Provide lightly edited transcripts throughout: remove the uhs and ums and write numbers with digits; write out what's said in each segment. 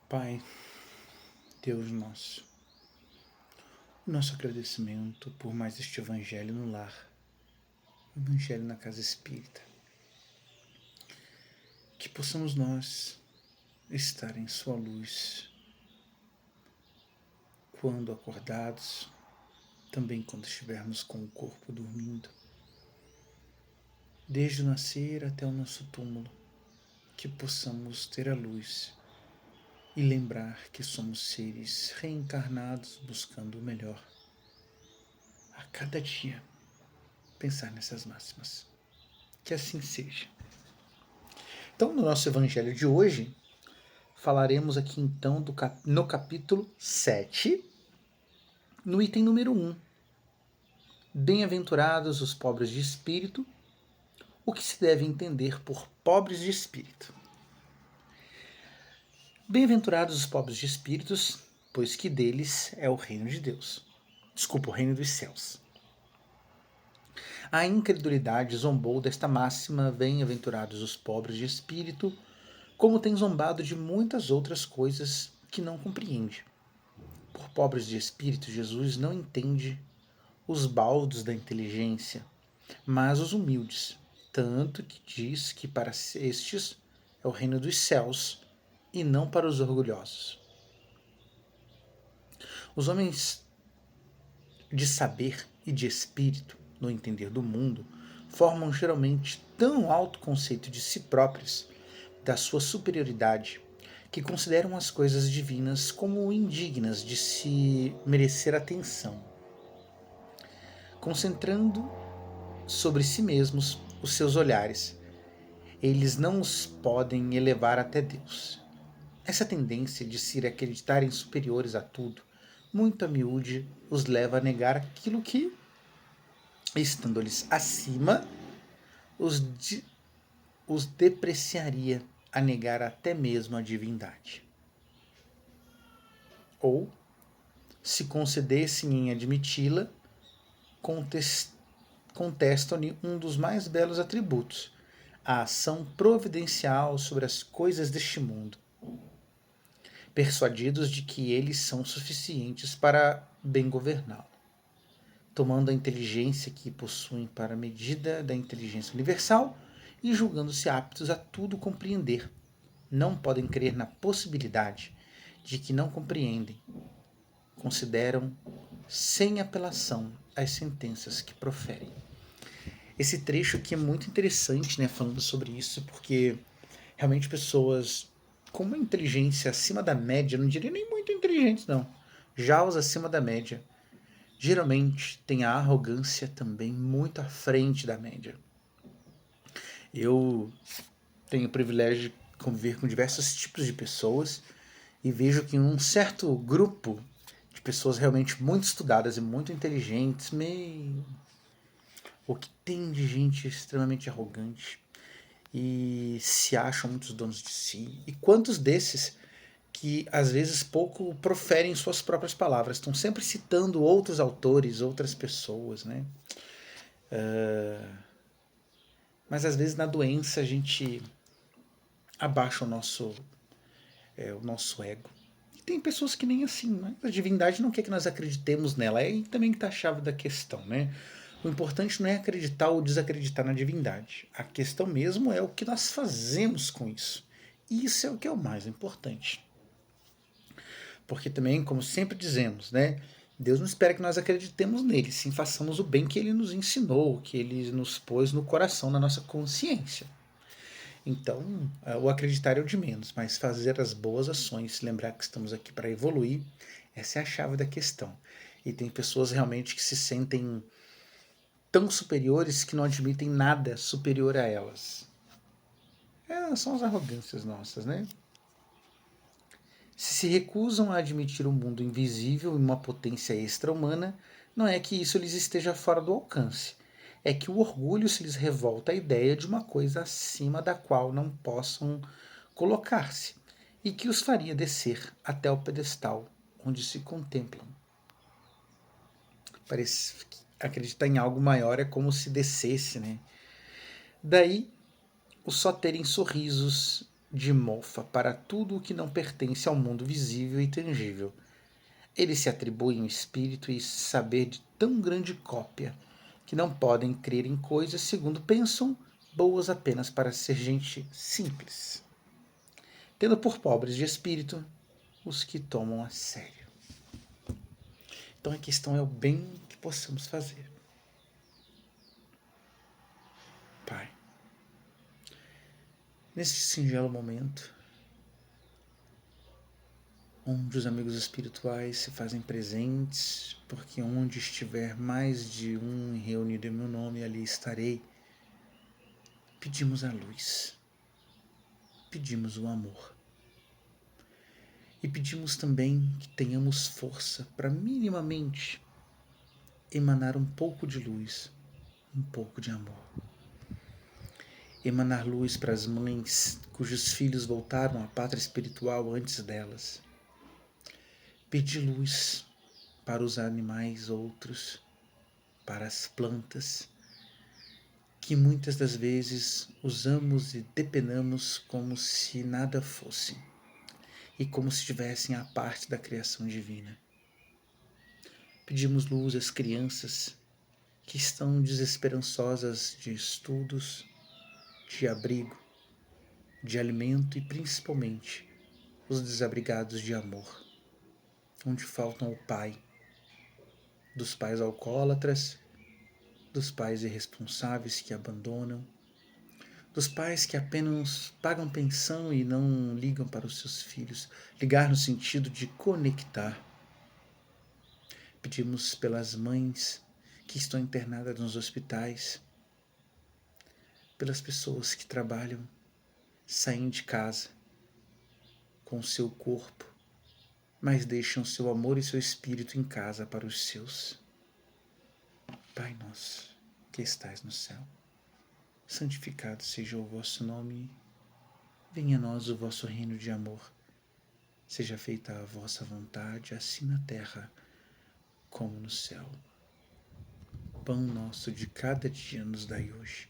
Pai, Deus nosso, nosso agradecimento por mais este Evangelho no lar, Evangelho na casa espírita. Que possamos nós estar em Sua luz, quando acordados, também quando estivermos com o corpo dormindo, desde o nascer até o nosso túmulo, que possamos ter a luz e lembrar que somos seres reencarnados buscando o melhor. A cada dia, pensar nessas máximas. Que assim seja. Então, no nosso evangelho de hoje, falaremos aqui então no capítulo 7, no item número 1. Bem-aventurados os pobres de espírito. O que se deve entender por pobres de espírito? Bem-aventurados os pobres de espíritos, pois que deles é o reino de Deus. Desculpa, o reino dos céus. A incredulidade zombou desta máxima: bem-aventurados os pobres de espírito, como tem zombado de muitas outras coisas que não compreende. Por pobres de espírito, Jesus não entende os baldos da inteligência, mas os humildes, tanto que diz que para estes é o reino dos céus e não para os orgulhosos. Os homens de saber e de espírito, no entender do mundo, formam geralmente tão alto conceito de si próprios, da sua superioridade, que consideram as coisas divinas como indignas de se merecer atenção, concentrando sobre si mesmos os seus olhares. Eles não os podem elevar até Deus. Essa tendência de se acreditarem superiores a tudo, muito a miúde, os leva a negar aquilo que, estando-lhes acima, os depreciaria, a negar até mesmo a divindade. Ou, se concedessem em admiti-la, contestam-lhe um dos mais belos atributos, a ação providencial sobre as coisas deste mundo, persuadidos de que eles são suficientes para bem governá-lo, tomando a inteligência que possuem para a medida da inteligência universal e julgando-se aptos a tudo compreender. Não podem crer na possibilidade de que não compreendem. Consideram sem apelação as sentenças que proferem. Esse trecho aqui é muito interessante, né, falando sobre isso, porque realmente pessoas com uma inteligência acima da média, não diria nem muito inteligentes, não, já os acima da média, geralmente têm a arrogância também muito à frente da média. Eu tenho o privilégio de conviver com diversos tipos de pessoas e vejo que em um certo grupo de pessoas realmente muito estudadas e muito inteligentes, o que tem de gente extremamente arrogante e se acham muitos donos de si. E quantos desses que às vezes pouco proferem suas próprias palavras, estão sempre citando outros autores, outras pessoas, né? Mas às vezes na doença a gente abaixa o nosso ego. E tem pessoas que nem assim, né? A divindade não quer que nós acreditemos nela, é aí também que está a chave da questão, né? O importante não é acreditar ou desacreditar na divindade. A questão mesmo é o que nós fazemos com isso. E isso é o que é o mais importante. Porque também, como sempre dizemos, né? Deus não espera que nós acreditemos nele, sim façamos o bem que ele nos ensinou, que ele nos pôs no coração, na nossa consciência. Então, o acreditar é o de menos, mas fazer as boas ações, lembrar que estamos aqui para evoluir, essa é a chave da questão. E tem pessoas realmente que se sentem tão superiores que não admitem nada superior a elas. São as arrogâncias nossas, né? Se recusam a admitir um mundo invisível e uma potência extra-humana, não é que isso lhes esteja fora do alcance. É que o orgulho se lhes revolta à ideia de uma coisa acima da qual não possam colocar-se e que os faria descer até o pedestal onde se contemplam. Parece que acreditar em algo maior é como se descesse, né? Daí, o só terem sorrisos de mofa para tudo o que não pertence ao mundo visível e tangível. Eles se atribuem o espírito e saber de tão grande cópia, que não podem crer em coisas, segundo pensam, boas apenas para ser gente simples, tendo por pobres de espírito os que tomam a sério. Então a questão é o bem que possamos fazer. Pai, nesse singelo momento, onde os amigos espirituais se fazem presentes, porque onde estiver mais de um reunido em meu nome, ali estarei, pedimos a luz, pedimos o amor. E pedimos também que tenhamos força para minimamente emanar um pouco de luz, um pouco de amor. Emanar luz para as mães cujos filhos voltaram à pátria espiritual antes delas. Pedir luz para os animais outros, para as plantas, que muitas das vezes usamos e depenamos como se nada fossem, e como se estivessem à parte da criação divina. Pedimos luz às crianças que estão desesperançosas de estudos, de abrigo, de alimento e principalmente os desabrigados de amor, onde faltam o pai, dos pais alcoólatras, dos pais irresponsáveis que abandonam, dos pais que apenas pagam pensão e não ligam para os seus filhos, ligar no sentido de conectar. Pedimos pelas mães que estão internadas nos hospitais, pelas pessoas que trabalham, saem de casa com o seu corpo, mas deixam seu amor e seu espírito em casa para os seus. Pai nosso, que estais no céu, santificado seja o vosso nome, venha a nós o vosso reino de amor, seja feita a vossa vontade, assim na terra como no céu. O pão nosso de cada dia nos dai hoje.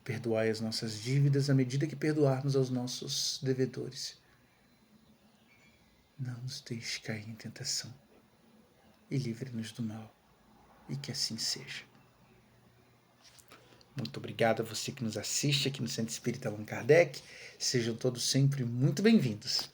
Perdoai as nossas dívidas à medida que perdoarmos aos nossos devedores. Não nos deixe cair em tentação e livre-nos do mal, e que assim seja. Muito obrigado a você que nos assiste aqui no Centro Espírita Allan Kardec. Sejam todos sempre muito bem-vindos.